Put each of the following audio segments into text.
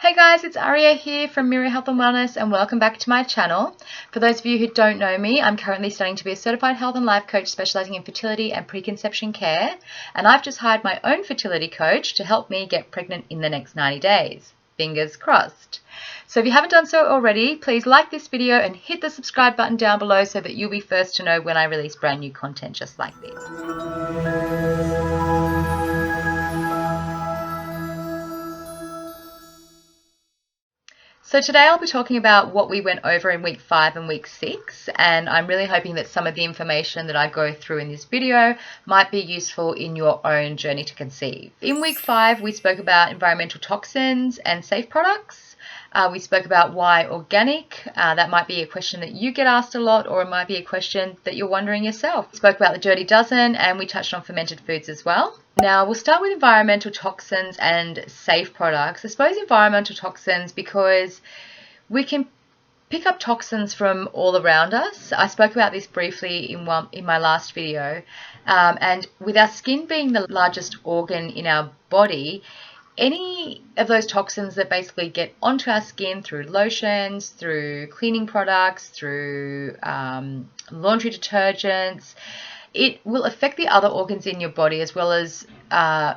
Hey guys, it's Aria here from Mirror Health and Wellness and welcome back to my channel. For those of you who don't know me, I'm currently studying to be a certified health and life coach specializing in fertility and preconception care, and I've just hired my own fertility coach to help me get pregnant in the next 90 days. Fingers crossed. So if you haven't done so already, please like this video and hit the subscribe button down below so that you'll be first to know when I release brand new content just like this. So today I'll be talking about what we went over in week 5 and week 6, and I'm really hoping that some of the information that I go through in this video might be useful in your own journey to conceive. In week 5, we spoke about environmental toxins and safe products. We spoke about why organic. That might be a question that you get asked a lot, or it might be a question that you're wondering yourself. We spoke about the dirty dozen, and we touched on fermented foods as well. Now, we'll start with environmental toxins and safe products. I suppose environmental toxins because we can pick up toxins from all around us. I spoke about this briefly in my last video. And with our skin being the largest organ in our body, any of those toxins that basically get onto our skin through lotions, through cleaning products, through laundry detergents, it will affect the other organs in your body as well as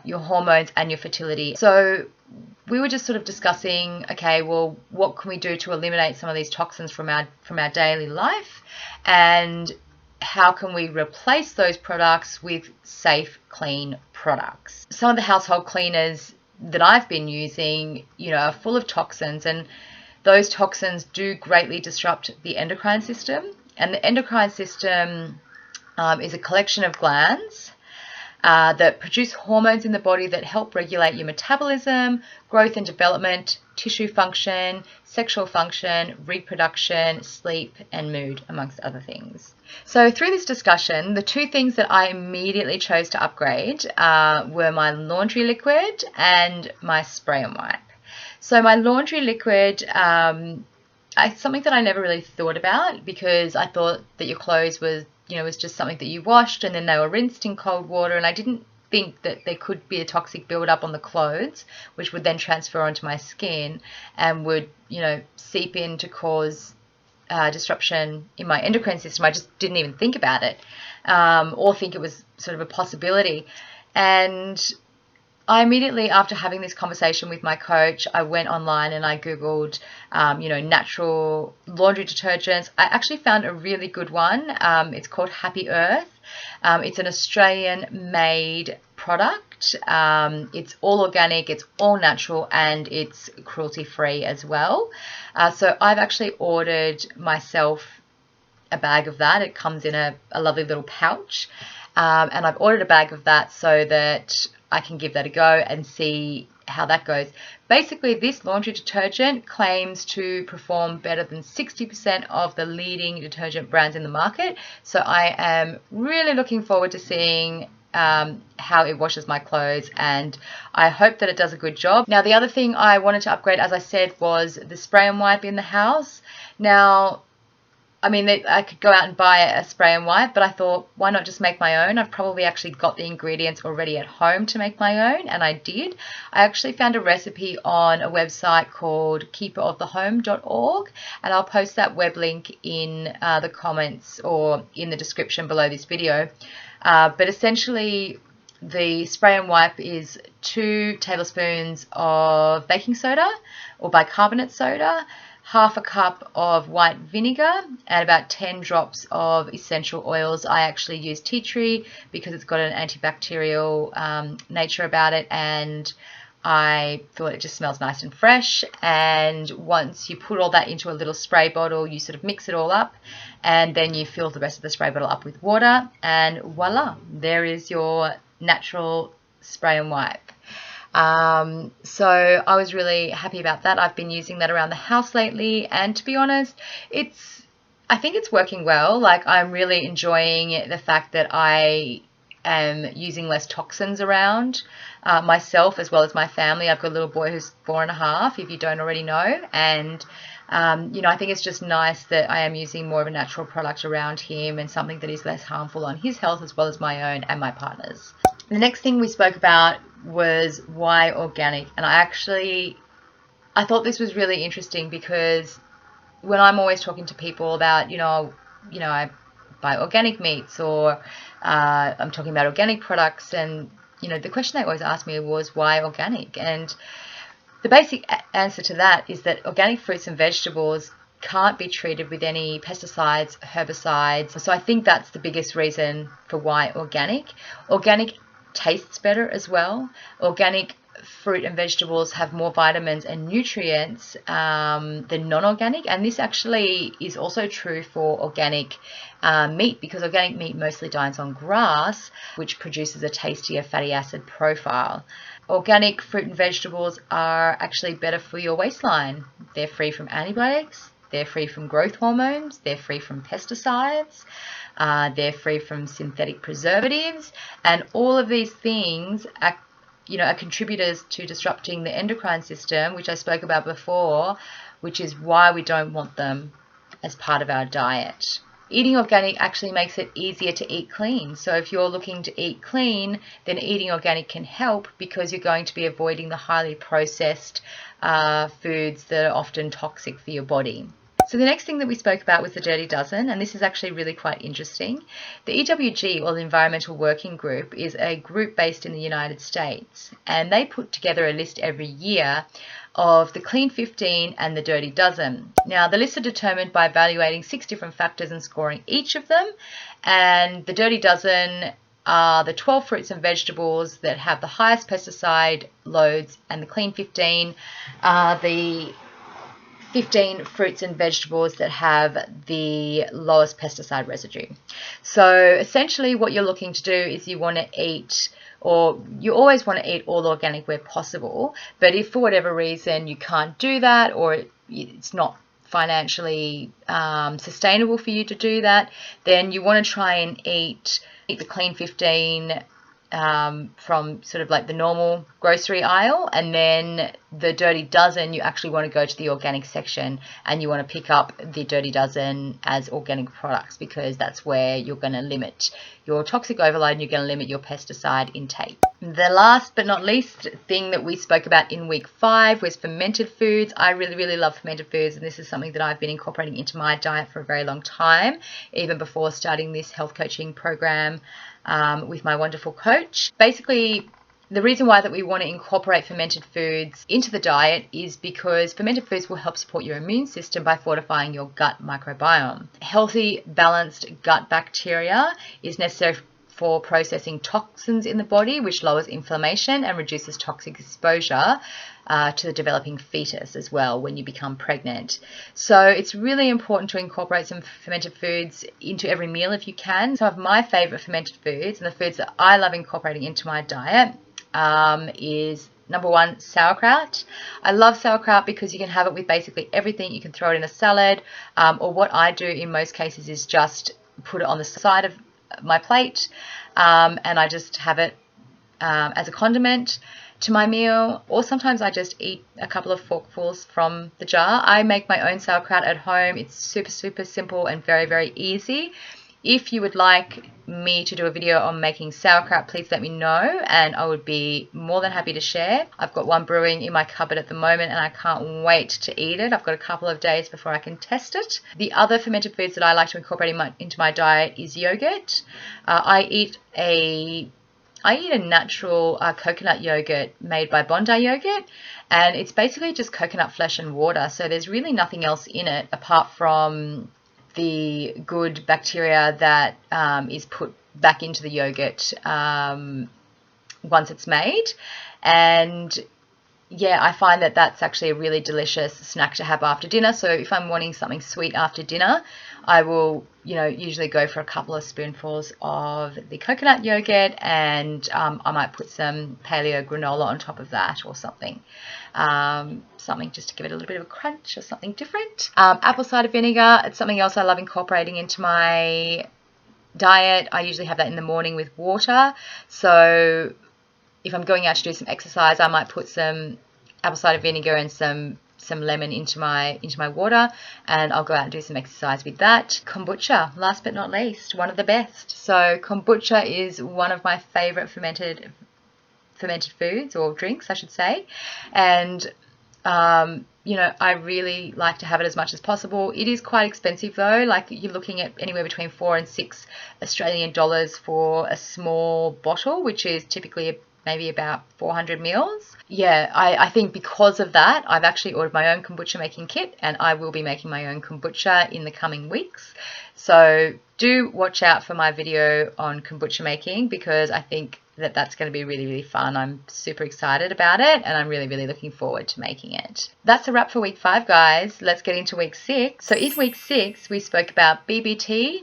your hormones and your fertility. So we were just sort of discussing, okay, well, what can we do to eliminate some of these toxins from our daily life, and how can we replace those products with safe, clean products? Some of the household cleaners that I've been using, are full of toxins, and those toxins do greatly disrupt the endocrine system. And the endocrine system is a collection of glands that produce hormones in the body that help regulate your metabolism, growth and development, tissue function, sexual function, reproduction, sleep, and mood, amongst other things. So through this discussion, the two things that I immediately chose to upgrade were my laundry liquid and my spray and wipe. So my laundry liquid, it's something that I never really thought about, because I thought that your clothes was just something that you washed and then they were rinsed in cold water, and I didn't think that there could be a toxic build-up on the clothes, which would then transfer onto my skin and would, seep in to cause disruption in my endocrine system. I just didn't even think about it or think it was sort of a possibility. And I immediately, after having this conversation with my coach, I went online and I Googled, natural laundry detergents. I actually found a really good one. It's called Happy Earth. It's an Australian-made product. It's all organic, it's all natural, and it's cruelty-free as well. So I've actually ordered myself a bag of that. It comes in a lovely little pouch. And I've ordered a bag of that so that I can give that a go and see how that goes. Basically, this laundry detergent claims to perform better than 60% of the leading detergent brands in the market. So I am really looking forward to seeing how it washes my clothes, and I hope that it does a good job. Now, the other thing I wanted to upgrade, as I said, was the spray and wipe in the house. Now, I could go out and buy a spray and wipe, but I thought, why not just make my own? I've probably actually got the ingredients already at home to make my own, and I did. I actually found a recipe on a website called keeperofthehome.org, and I'll post that web link in the comments or in the description below this video. But essentially, the spray and wipe is 2 tablespoons of baking soda or bicarbonate soda, half a cup of white vinegar, and about 10 drops of essential oils. I actually use tea tree because it's got an antibacterial nature about it, and I thought it just smells nice and fresh. And once you put all that into a little spray bottle, you sort of mix it all up, and then you fill the rest of the spray bottle up with water, and voila, there is your natural spray and wipe. So I was really happy about that. I've been using that around the house lately, and to be honest, I think it's working well. Like, I'm really enjoying the fact that I am using less toxins around myself as well as my family. I've got a little boy who's 4.5, if you don't already know, and I think it's just nice that I am using more of a natural product around him, and something that is less harmful on his health as well as my own and my partner's. The next thing we spoke about was why organic, and I thought this was really interesting because when I'm always talking to people about, I buy organic meats, or I'm talking about organic products, and, the question they always asked me was, why organic? And the basic answer to that is that organic fruits and vegetables can't be treated with any pesticides, herbicides. So I think that's the biggest reason for why organic. Organic tastes better as well. Organic fruit and vegetables have more vitamins and nutrients than non-organic, and this actually is also true for organic meat, because organic meat mostly dines on grass, which produces a tastier fatty acid profile. Organic fruit and vegetables are actually better for your waistline. They're free from antibiotics, they're free from growth hormones, they're free from pesticides, they're free from synthetic preservatives, and all of these things are contributors to disrupting the endocrine system, which I spoke about before, which is why we don't want them as part of our diet. Eating organic actually makes it easier to eat clean. So if you're looking to eat clean, then eating organic can help, because you're going to be avoiding the highly processed foods that are often toxic for your body. So the next thing that we spoke about was the Dirty Dozen, and this is actually really quite interesting. The EWG, or the Environmental Working Group, is a group based in the United States, and they put together a list every year of the Clean 15 and the Dirty Dozen. Now, the lists are determined by evaluating 6 different factors and scoring each of them, and the Dirty Dozen are the 12 fruits and vegetables that have the highest pesticide loads, and the Clean 15 are the 15 fruits and vegetables that have the lowest pesticide residue. So essentially what you're looking to do is you want to eat, or you always want to eat all organic where possible, but if for whatever reason you can't do that, or it's not financially sustainable for you to do that, then you want to try and eat the Clean 15 from sort of like the normal grocery aisle, and then the Dirty Dozen, you actually want to go to the organic section and you want to pick up the Dirty Dozen as organic products, because that's where you're going to limit your toxic overload and you're going to limit your pesticide intake. The last but not least thing that we spoke about in week 5 was fermented foods. I really love fermented foods, and this is something that I've been incorporating into my diet for a very long time, even before starting this health coaching program with my wonderful coach. Basically, the reason why that we want to incorporate fermented foods into the diet is because fermented foods will help support your immune system by fortifying your gut microbiome. Healthy, balanced gut bacteria is necessary for processing toxins in the body, which lowers inflammation and reduces toxic exposure to the developing fetus as well when you become pregnant. So it's really important to incorporate some fermented foods into every meal if you can. Some of my favorite fermented foods, and the foods that I love incorporating into my diet, is number 1, sauerkraut. I love sauerkraut because you can have it with basically everything. You can throw it in a salad, or what I do in most cases is just put it on the side of my plate, and I just have it as a condiment to my meal, or sometimes I just eat a couple of forkfuls from the jar. I make my own sauerkraut at home. It's super simple and very easy. If you would like me to do a video on making sauerkraut, please let me know, and I would be more than happy to share. I've got one brewing in my cupboard at the moment, and I can't wait to eat it. I've got a couple of days before I can test it. The other fermented foods that I like to incorporate into my diet is yogurt. I eat a natural coconut yogurt made by Bondi Yogurt, and it's basically just coconut flesh and water. So there's really nothing else in it apart from the good bacteria that is put back into the yogurt once it's made. And yeah, I find that that's actually a really delicious snack to have after dinner. So if I'm wanting something sweet after dinner, I will, usually go for a couple of spoonfuls of the coconut yogurt, and I might put some paleo granola on top of that or something. Something just to give it a little bit of a crunch or something different. Apple cider vinegar, it's something else I love incorporating into my diet. I usually have that in the morning with water. So if I'm going out to do some exercise, I might put some apple cider vinegar and some lemon into my water, and I'll go out and do some exercise with that. Kombucha, last but not least, one of the best. So kombucha is one of my favorite fermented foods, or drinks I should say, and I really like to have it as much as possible. It is quite expensive though. Like you're looking at anywhere between $4 and $6 for a small bottle, which is typically maybe about 400 mils. Yeah, I think because of that, I've actually ordered my own kombucha making kit, and I will be making my own kombucha in the coming weeks. So do watch out for my video on kombucha making, because I think that that's going to be really, really fun. I'm super excited about it, and I'm really, really looking forward to making it. That's a wrap for week 5, guys. Let's get into week 6. So in week 6, we spoke about BBT,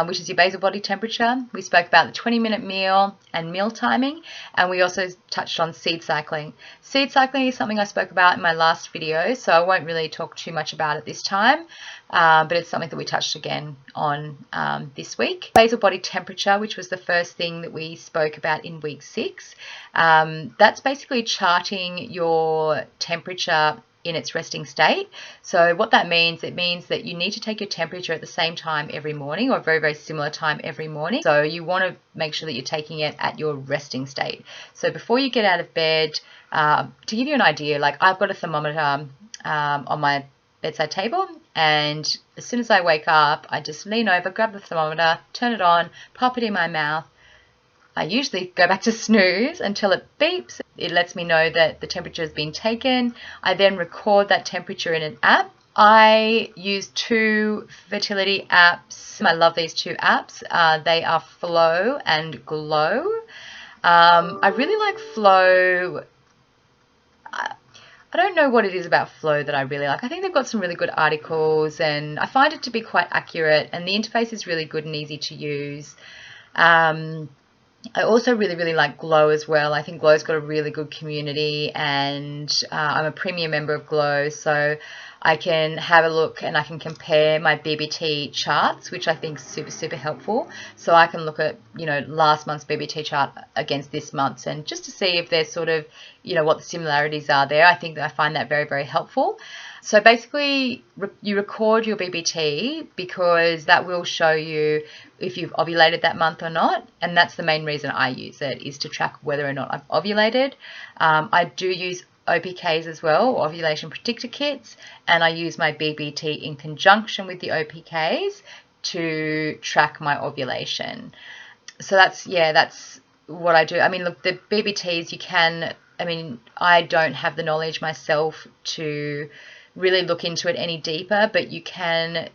which is your basal body temperature. We spoke about the 20-minute meal and meal timing, and we also touched on seed cycling. Seed cycling is something I spoke about in my last video, so I won't really talk too much about it this time, but it's something that we touched again on this week. Basal body temperature, which was the first thing that we spoke about in week 6. That's basically charting your temperature in its resting state. So what that means, it means that you need to take your temperature at the same time every morning, or a very, very similar time every morning. So you want to make sure that you're taking it at your resting state. So before you get out of bed, to give you an idea, like I've got a thermometer on my bedside table, and as soon as I wake up, I just lean over, grab the thermometer, turn it on, pop it in my mouth. I usually go back to snooze until it beeps. It lets me know that the temperature has been taken. I then record that temperature in an app. I use 2 fertility apps. I love these 2 apps. They are Flow and Glow. I really like Flow. I don't know what it is about Flow that I really like. I think they've got some really good articles, and I find it to be quite accurate, and the interface is really good and easy to use. I also really, really like Glow as well. I think Glow's got a really good community, and I'm a premium member of Glow, so I can have a look and I can compare my BBT charts, which I think is super, super helpful. So I can look at, last month's BBT chart against this month's, and just to see if there's sort of, what the similarities are there. I think that I find that very, very helpful. So basically, you record your BBT because that will show you if you've ovulated that month or not, and that's the main reason I use it, is to track whether or not I've ovulated. I do use OPKs as well, or ovulation predictor kits, and I use my BBT in conjunction with the OPKs to track my ovulation. So that's what I do. I mean, look, the BBTs I don't have the knowledge myself to really look into it any deeper, but you can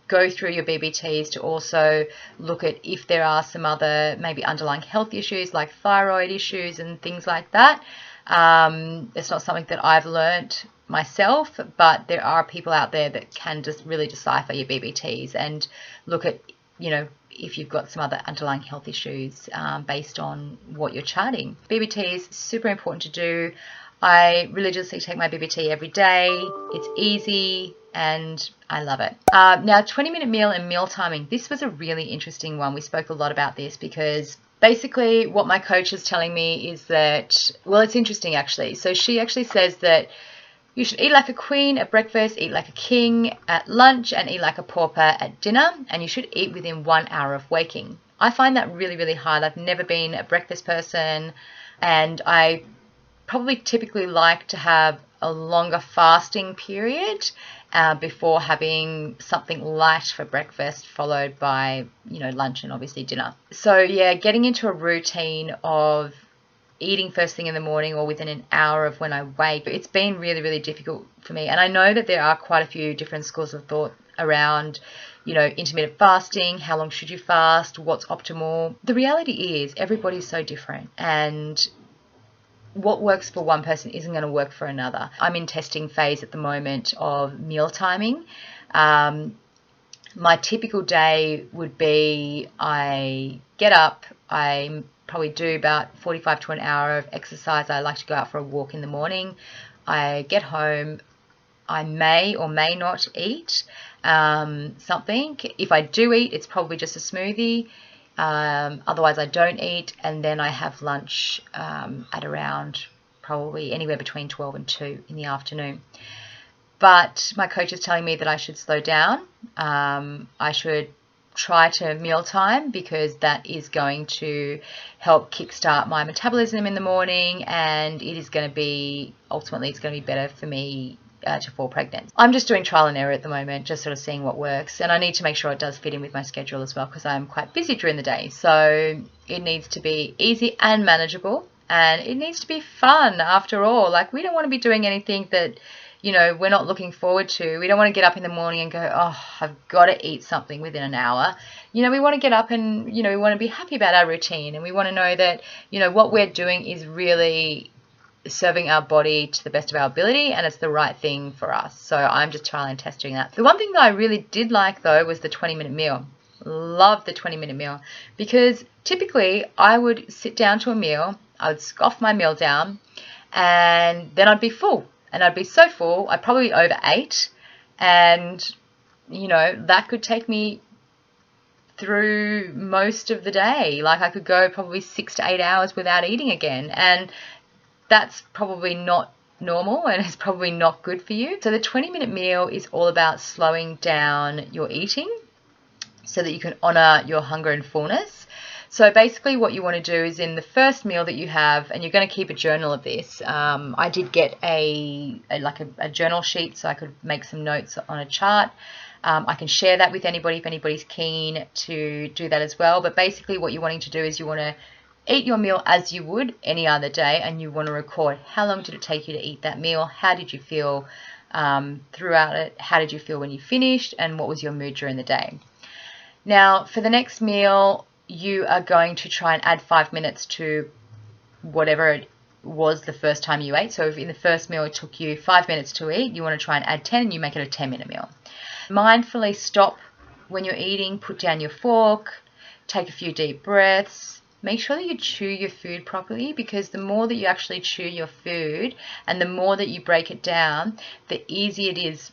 go through your BBTs to also look at if there are some other maybe underlying health issues like thyroid issues and things like that. It's not something that I've learnt myself, but there are people out there that can just really decipher your BBTs and look at, if you've got some other underlying health issues based on what you're charting. BBT is super important to do. I religiously take my BBT every day. It's easy and I love it. Now, 20-minute meal and meal timing. This was a really interesting one. We spoke a lot about this because basically what my coach is telling me is that, well, it's interesting actually. So she actually says that you should eat like a queen at breakfast, eat like a king at lunch, and eat like a pauper at dinner, and you should eat within 1 hour of waking. I find that really, really hard. I've never been a breakfast person, and I probably typically like to have a longer fasting period before having something light for breakfast, followed by, lunch and obviously dinner. So yeah, getting into a routine of eating first thing in the morning or within an hour of when I wake, it's been really, really difficult for me. And I know that there are quite a few different schools of thought around, intermittent fasting, how long should you fast, what's optimal. The reality is everybody's so different, and what works for one person isn't going to work for another. I'm in testing phase at the moment of meal timing. My typical day would be I get up, I probably do about 45 to an hour of exercise. I like to go out for a walk in the morning. I get home. I may or may not eat something. If I do eat, it's probably just a smoothie. Otherwise, I don't eat. And then I have lunch at around probably anywhere between 12 and 2 in the afternoon. But my coach is telling me that I should slow down. I should try to mealtime, because that is going to help kickstart my metabolism in the morning, and it is going to be, ultimately it's going to be better for me to fall pregnant. I'm just doing trial and error at the moment, just sort of seeing what works, and I need to make sure it does fit in with my schedule as well, because I'm quite busy during the day. So it needs to be easy and manageable, and it needs to be fun after all. Like, we don't want to be doing anything that, you know, we're not looking forward to. We don't want to get up in the morning and go, oh, I've got to eat something within an hour. You know, we want to get up and, you know, we want to be happy about our routine, and we want to know that, you know, what we're doing is really serving our body to the best of our ability, and it's the right thing for us. So I'm just trial and testing that. The one thing that I really did like, though, was the 20-minute meal. Love the 20-minute meal, because typically I would sit down to a meal, I would scoff my meal down, and then I'd be full. And I'd be so full, I'd probably overate, and, you know, that could take me through most of the day. Like, I could go probably 6 to 8 hours without eating again, and that's probably not normal, and it's probably not good for you. So the 20-minute meal is all about slowing down your eating so that you can honor your hunger and fullness. So basically what you want to do is, in the first meal that you have, and you're going to keep a journal of this. I did get a journal sheet so I could make some notes on a chart. I can share that with anybody if anybody's keen to do that as well. But basically what you're wanting to do is you want to eat your meal as you would any other day, and you want to record how long did it take you to eat that meal, how did you feel throughout it, how did you feel when you finished, and what was your mood during the day. Now, for the next meal, you are going to try and add 5 minutes to whatever it was the first time you ate. So if in the first meal it took you 5 minutes to eat, you want to try and add 10, and you make it a 10-minute meal. Mindfully stop when you're eating, put down your fork, take a few deep breaths. Make sure that you chew your food properly, because the more that you actually chew your food and the more that you break it down, the easier it is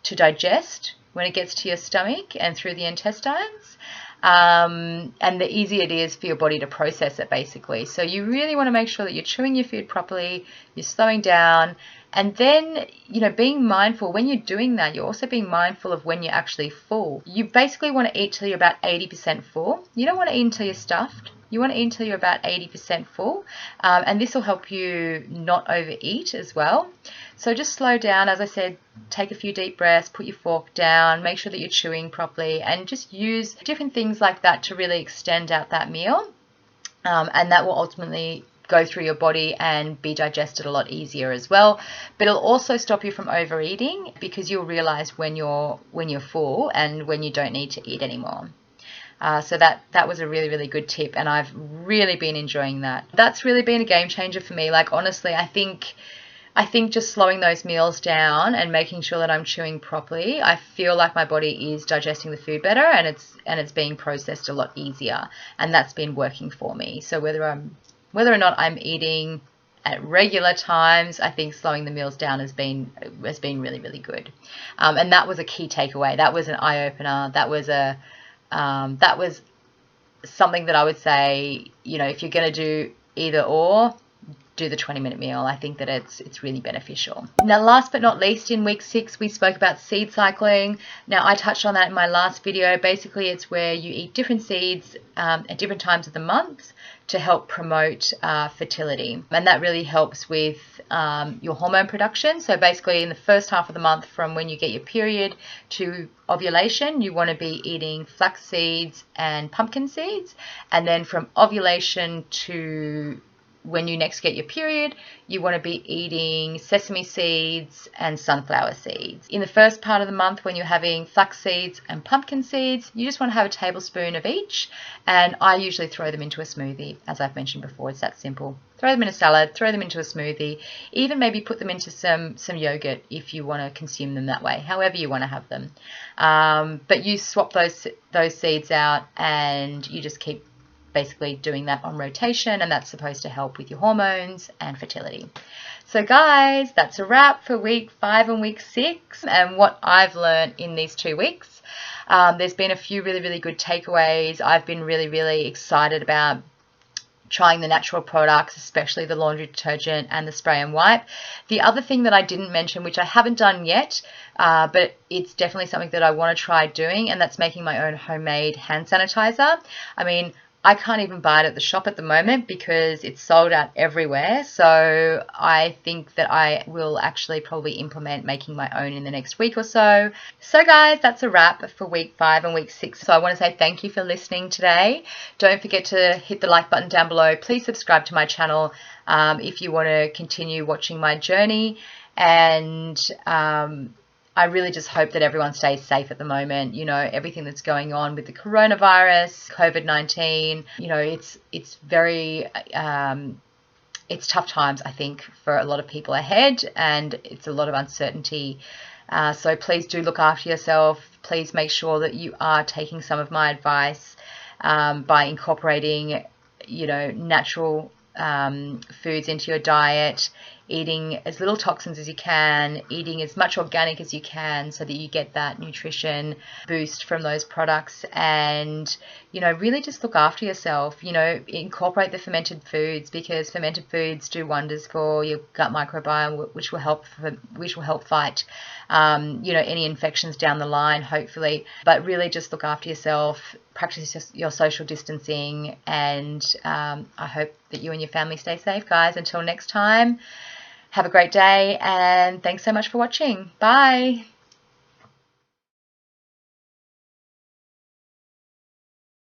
to digest when it gets to your stomach and through the intestines. And the easier it is for your body to process it, basically. So you really want to make sure that you're chewing your food properly, you're slowing down, and then, you know, being mindful when you're doing that, you're also being mindful of when you're actually full. You basically want to eat till you're about 80% full. You don't want to eat until you're stuffed. You want to eat until you're about 80% full, and this will help you not overeat as well. So just slow down, as I said, take a few deep breaths, put your fork down, make sure that you're chewing properly, and just use different things like that to really extend out that meal, and that will ultimately go through your body and be digested a lot easier as well. But it'll also stop you from overeating, because you'll realize when you're full and when you don't need to eat anymore. So that was a really, really good tip, and I've really been enjoying that. That's really been a game changer for me. Like, honestly, I think just slowing those meals down and making sure that I'm chewing properly, I feel like my body is digesting the food better, and it's being processed a lot easier, and that's been working for me. So whether or not I'm eating at regular times, I think slowing the meals down has been really, really good. And that was a key takeaway. That was an eye opener. That was something that I would say, you know, if you're going to do either or, do the 20-minute meal. I think that it's really beneficial. Now, last but not least, in week 6, we spoke about seed cycling. Now, I touched on that in my last video. Basically, it's where you eat different seeds at different times of the month to help promote fertility. And that really helps with your hormone production. So basically, in the first half of the month, from when you get your period to ovulation, you want to be eating flax seeds and pumpkin seeds. And then from ovulation to when you next get your period, you want to be eating sesame seeds and sunflower seeds. In the first part of the month, when you're having flax seeds and pumpkin seeds, you just want to have a tablespoon of each, and I usually throw them into a smoothie. As I've mentioned before, it's that simple. Throw them in a salad, throw them into a smoothie, even maybe put them into some yogurt if you want to consume them that way, however you want to have them. But you swap those seeds out, and you just keep basically doing that on rotation, and that's supposed to help with your hormones and fertility. So guys, that's a wrap for week 5 and week 6 and what I've learned in these 2 weeks. There's been a few really, really good takeaways. I've been really, really excited about trying the natural products, especially the laundry detergent and the spray and wipe. The other thing that I didn't mention, which I haven't done yet, but it's definitely something that I want to try doing, and that's making my own homemade hand sanitizer. I mean, I can't even buy it at the shop at the moment because it's sold out everywhere. So I think that I will actually probably implement making my own in the next week or so. So guys, that's a wrap for week 5 and week 6. So I want to say thank you for listening today. Don't forget to hit the like button down below. Please subscribe to my channel if you want to continue watching my journey. And I really just hope that everyone stays safe at the moment. You know, everything that's going on with the coronavirus, COVID-19, you know, it's very, it's tough times, I think, for a lot of people ahead, and it's a lot of uncertainty. So please do look after yourself. Please make sure that you are taking some of my advice by incorporating, you know, natural foods into your diet, eating as little toxins as you can, eating as much organic as you can so that you get that nutrition boost from those products, and, you know, really just look after yourself. You know, incorporate the fermented foods, because fermented foods do wonders for your gut microbiome, which will help fight you know, any infections down the line, hopefully. But really just look after yourself, practice your social distancing, and I hope that you and your family stay safe, guys. Until next time, have a great day, and thanks so much for watching. Bye.